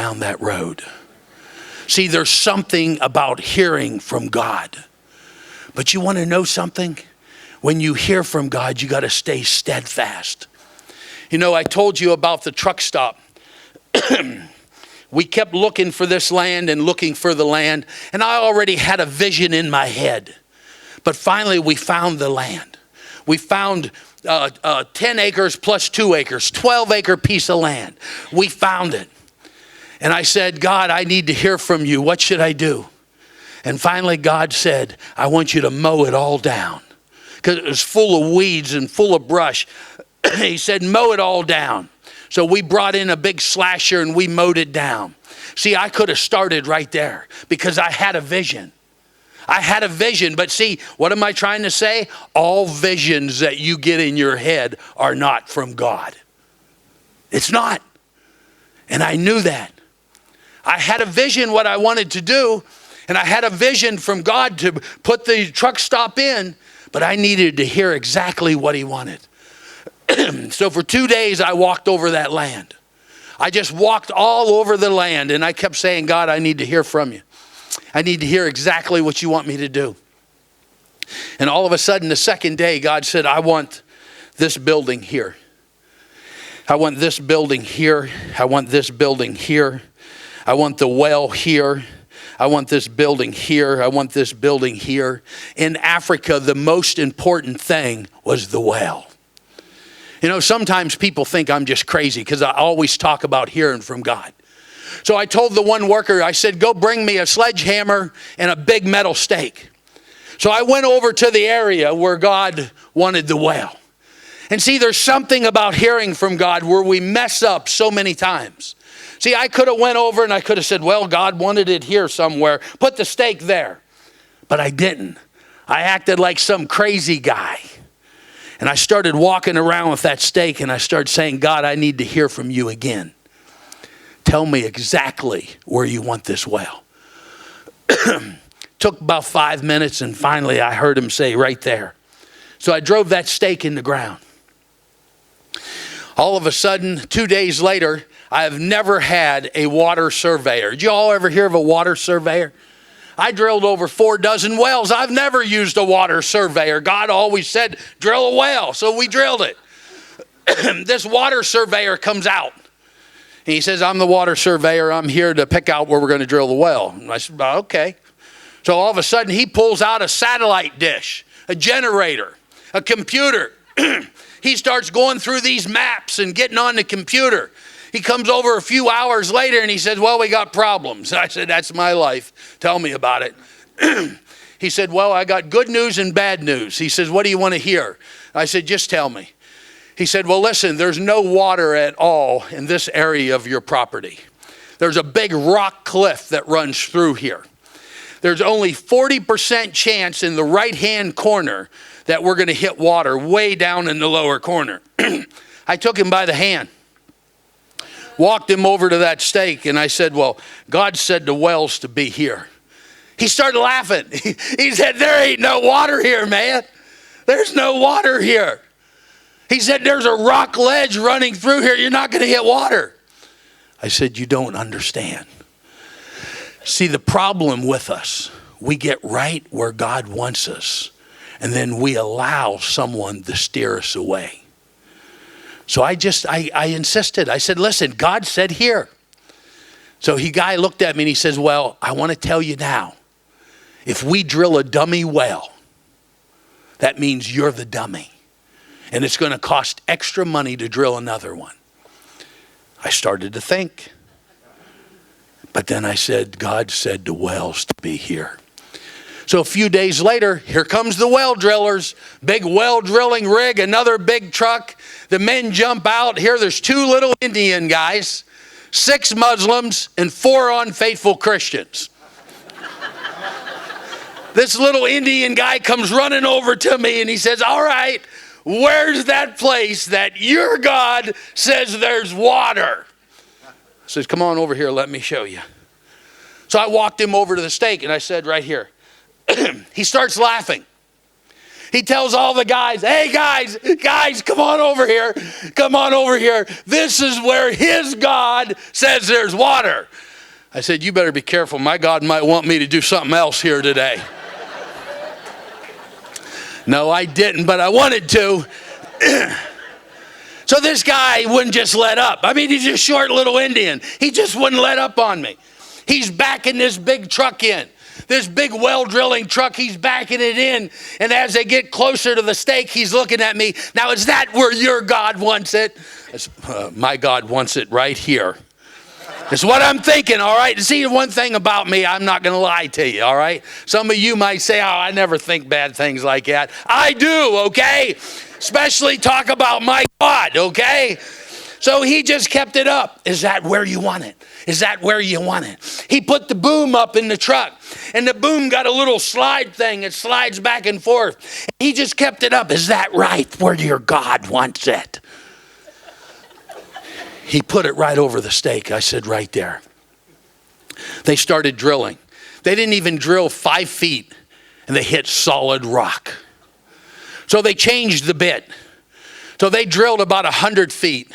down that road. See, there's something about hearing from God. But you want to know something? When you hear from God, you got to stay steadfast. You know, I told you about the truck stop. We kept looking for this land and looking for the land. And I already had a vision in my head. But finally, we found the land. We found 10 acres plus 2 acres, 12-acre piece of land. We found it. And I said, God, I need to hear from you. What should I do? And finally, God said, I want you to mow it all down. Because it was full of weeds and full of brush. He said, mow it all down. So we brought in a big slasher and we mowed it down. See, I could have started right there because I had a vision. I had a vision, but see, what am I trying to say? All visions that you get in your head are not from God. It's not. And I knew that. I had a vision what I wanted to do, and I had a vision from God to put the truck stop in, but I needed to hear exactly what he wanted. So for 2 days, I walked over that land. I just walked all over the land, and I kept saying, God, I need to hear from you. I need to hear exactly what you want me to do. And all of a sudden, the second day, God said, I want this building here. I want this building here. I want this building here. I want the well here. I want this building here. I want this building here. In Africa, the most important thing was the well. You know, sometimes people think I'm just crazy because I always talk about hearing from God. So I told the one worker, I said, go bring me a sledgehammer and a big metal stake. So I went over to the area where God wanted the well. And see, there's something about hearing from God where we mess up so many times. See, I could have went over and I could have said, well, God wanted it here somewhere. Put the stake there. But I didn't. I acted like some crazy guy. And I started walking around with that stake and I started saying, God, I need to hear from you again. Tell me exactly where you want this well. Took about 5 minutes and finally I heard him say right there. So I drove that stake in the ground. All of a sudden, 2 days later, I have never had a water surveyor. Did you all ever hear of a water surveyor? I drilled over 4 dozen wells. I've never used a water surveyor. God always said, drill a well. So we drilled it. This water surveyor comes out. And he says, I'm the water surveyor. I'm here to pick out where we're going to drill the well. And I said, okay. So all of a sudden, he pulls out a satellite dish, a generator, a computer. He starts going through these maps and getting on the computer. He comes over a few hours later and he says, well, we got problems. I said, that's my life. Tell me about it. He said, well, I got good news and bad news. He says, what do you want to hear? I said, just tell me. He said, well, listen, there's no water at all in this area of your property. There's a big rock cliff that runs through here. There's only 40% chance in the right-hand corner that we're going to hit water way down in the lower corner. I took him by the hand. Walked him over to that stake and I said, well, God said the wells to be here. He started laughing. He said, there ain't no water here, man. There's no water here. He said, there's a rock ledge running through here. You're not going to hit water. I said, you don't understand. See, the problem with us, we get right where God wants us and then we allow someone to steer us away. So I insisted. I said, listen, God said here. So guy looked at me and he says, well, I want to tell you now, if we drill a dummy well, that means you're the dummy. And it's going to cost extra money to drill another one. I started to think. But then I said, God said the wells to be here. So a few days later, here comes the well drillers, big well drilling rig, another big truck. The men jump out. Here there's 2 little Indian guys, 6 Muslims, and 4 unfaithful Christians. This little Indian guy comes running over to me and he says, all right, where's that place that your God says there's water? I says, come on over here, let me show you. So I walked him over to the stake and I said, right here. He starts laughing. He tells all the guys, hey guys, come on over here. Come on over here. This is where his God says there's water. I said, you better be careful. My God might want me to do something else here today. No, I didn't, but I wanted to. So this guy wouldn't just let up. I mean, he's a short little Indian. He just wouldn't let up on me. He's backing this big truck in. This big well drilling truck, he's backing it in. And as they get closer to the stake, he's looking at me. Now, is that where your God wants it? My God wants it right here. It's what I'm thinking, all right? See, one thing about me, I'm not going to lie to you, all right? Some of you might say, oh, I never think bad things like that. I do, okay? Especially talk about my God, okay? So he just kept it up. Is that where you want it? Is that where you want it? He put the boom up in the truck, and the boom got a little slide thing. It slides back and forth. He just kept it up. Is that right where your God wants it? He put it right over the stake. I said, right there. They started drilling. They didn't even drill 5 feet, and they hit solid rock. So they changed the bit. So they drilled about 100 feet,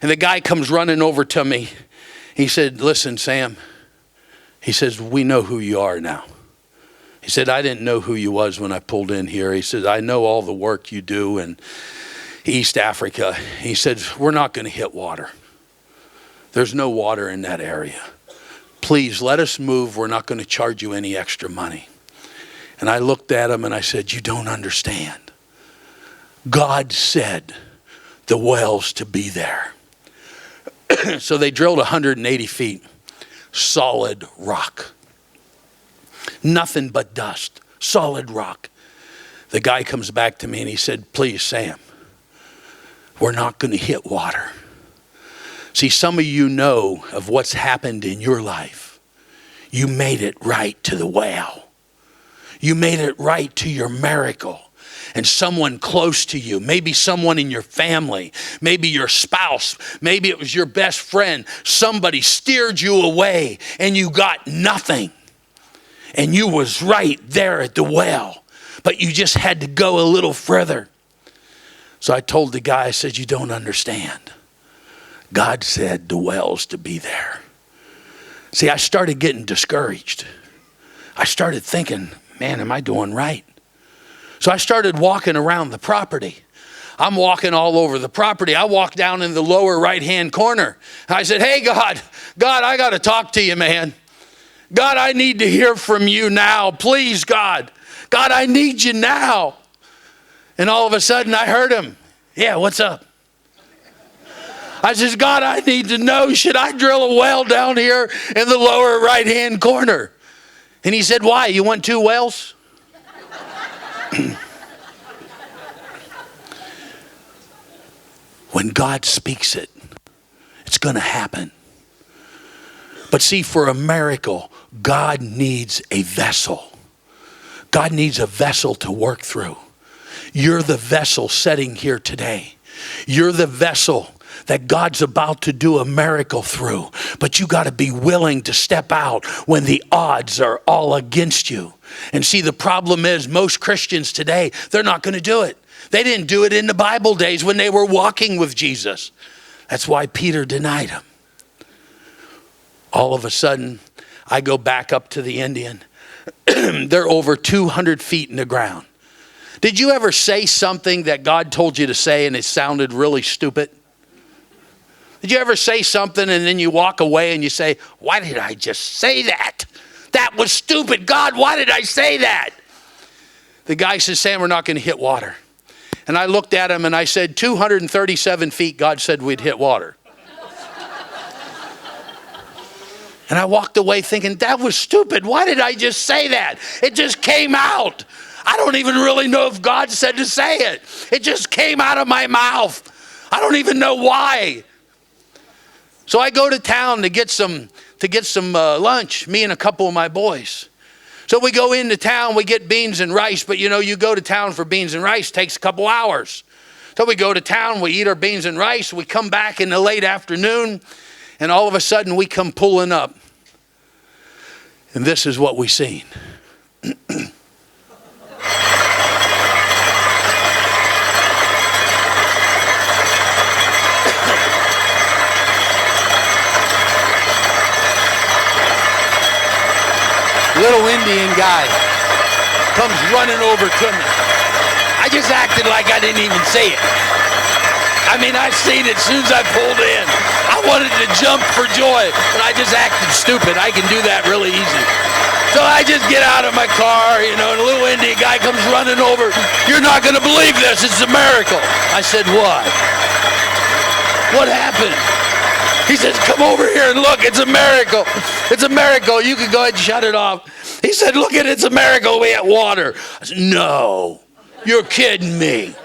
and the guy comes running over to me. He said, listen, Sam. He says, we know who you are now. He said, I didn't know who you was when I pulled in here. He said, I know all the work you do in East Africa. He said, we're not going to hit water. There's no water in that area. Please let us move. We're not going to charge you any extra money. And I looked at him and I said, you don't understand. God said the wells to be there. So they drilled 180 feet, solid rock. Nothing but dust, solid rock. The guy comes back to me and he said, please, Sam, we're not going to hit water. See, some of you know of what's happened in your life. You made it right to the well. You made it right to your miracle. And someone close to you, maybe someone in your family, maybe your spouse, maybe it was your best friend, somebody steered you away and you got nothing. And you was right there at the well, but you just had to go a little further. So I told the guy, I said, you don't understand. God said the well's to be there. See, I started getting discouraged. I started thinking, man, am I doing right? So I started walking around the property. I'm walking all over the property. I walked down in the lower right-hand corner. I said, hey, God, I got to talk to you, man. God, I need to hear from you now. Please, God. God, I need you now. And all of a sudden I heard him. Yeah, what's up? I says, God, I need to know, should I drill a well down here in the lower right-hand corner? And he said, why? You want 2 wells? When God speaks it, it's going to happen. But see, for a miracle, God needs a vessel. God needs a vessel to work through. You're the vessel sitting here today. You're the vessel that God's about to do a miracle through. But you got to be willing to step out when the odds are all against you. And see, the problem is most Christians today, they're not going to do it. They didn't do it in the Bible days when they were walking with Jesus. That's why Peter denied him. All of a sudden, I go back up to the Indian. They're over 200 feet in the ground. Did you ever say something that God told you to say and it sounded really stupid? Did you ever say something and then you walk away and you say, why did I just say that? That was stupid. God, why did I say that? The guy says, Sam, we're not going to hit water. And I looked at him and I said, 237 feet, God said we'd hit water. And I walked away thinking, that was stupid. Why did I just say that? It just came out. I don't even really know if God said to say it. It just came out of my mouth. I don't even know why. So I go to town to get some lunch, me and a couple of my boys. So we go into town, we get beans and rice, but you go to town for beans and rice, it takes a couple hours. So we go to town, we eat our beans and rice, we come back in the late afternoon, and all of a sudden we come pulling up. And this is what we seen. Little Indian guy comes running over to me. I just acted like I didn't even see it. I mean, I seen it as soon as I pulled in. I wanted to jump for joy, but I just acted stupid. I can do that really easy. So I just get out of my car, and a little Indian guy comes running over. You're not going to believe this. It's a miracle. I said, what? What happened? He says, come over here and look. It's a miracle. It's a miracle. You can go ahead and shut it off. He said, look at it. It's a miracle. We had water. I said, no, you're kidding me.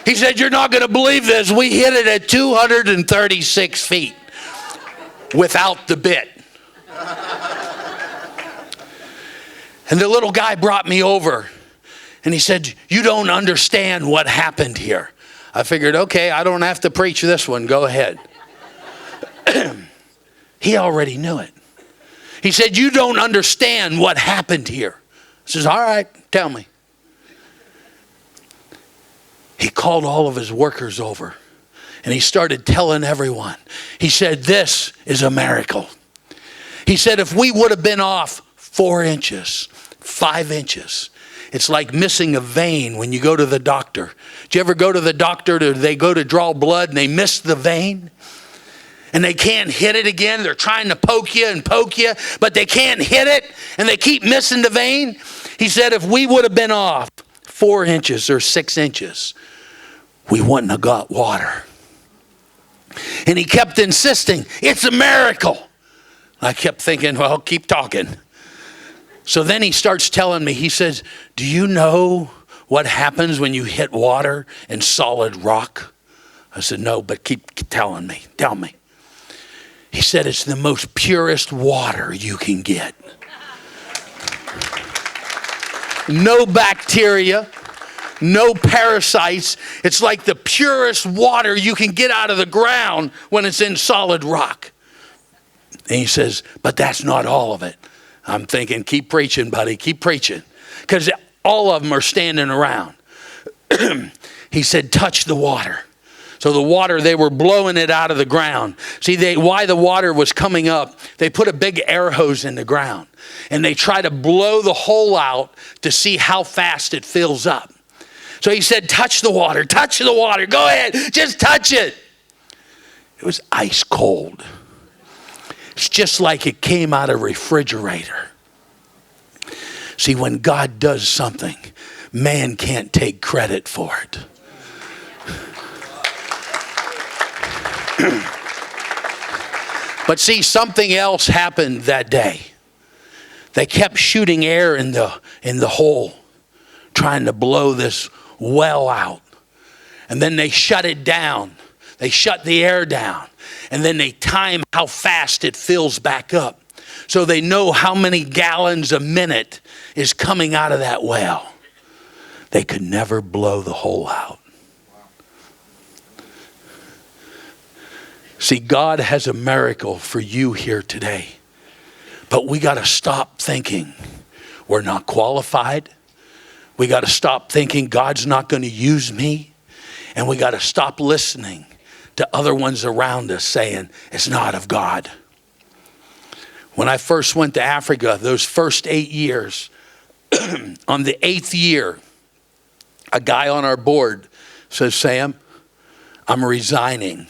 He said, you're not going to believe this. We hit it at 236 feet without the bit. And the little guy brought me over, and he said, you don't understand what happened here. I figured, okay, I don't have to preach this one. Go ahead. He already knew it. He said, you don't understand what happened here. I says, all right, tell me. He called all of his workers over, and he started telling everyone. He said, this is a miracle. He said, if we would have been off 4 inches, 5 inches, it's like missing a vein when you go to the doctor. Do you ever go to the doctor, they go to draw blood and they miss the vein? And they can't hit it again. They're trying to poke you, but they can't hit it, and they keep missing the vein. He said, if we would have been off 4 inches or 6 inches, we wouldn't have got water. And he kept insisting, it's a miracle. I kept thinking, well, keep talking. So then he starts telling me, he says, do you know what happens when you hit water and solid rock? I said, no, but keep telling me. Tell me. He said, it's the most purest water you can get. No bacteria, no parasites. It's like the purest water you can get out of the ground when it's in solid rock. And he says, but that's not all of it. I'm thinking, keep preaching, buddy, keep preaching. Because all of them are standing around. He said, touch the water. So the water, they were blowing it out of the ground. See, why the water was coming up, they put a big air hose in the ground. And they try to blow the hole out to see how fast it fills up. So he said, touch the water, go ahead, just touch it. It was ice cold. It's just like it came out of a refrigerator. See, when God does something, man can't take credit for it. But see, something else happened that day. They kept shooting air in the hole, trying to blow this well out. And then they shut it down. They shut the air down. And then they time how fast it fills back up. So they know how many gallons a minute is coming out of that well. They could never blow the hole out. See, God has a miracle for you here today. But we got to stop thinking we're not qualified. We got to stop thinking God's not going to use me. And we got to stop listening to other ones around us saying it's not of God. When I first went to Africa, those first 8 years, on the 8th year, a guy on our board says, Sam, I'm resigning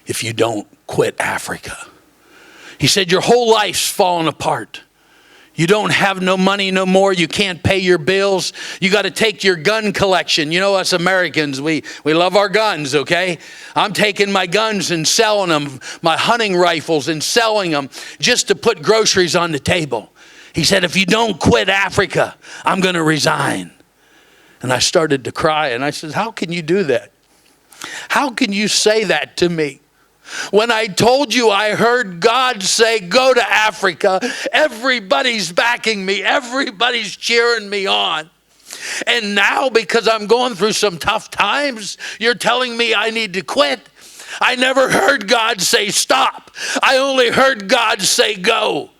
if you don't quit Africa. He said, your whole life's fallen apart. You don't have no money no more. You can't pay your bills. You got to take your gun collection. You know, us Americans, we love our guns, okay? I'm taking my guns and selling them, my hunting rifles and selling them just to put groceries on the table. He said, if you don't quit Africa, I'm going to resign. And I started to cry, and I said, how can you do that? How can you say that to me? When I told you I heard God say, go to Africa, everybody's backing me. Everybody's cheering me on. And now, because I'm going through some tough times, you're telling me I need to quit. I never heard God say stop. I only heard God say go.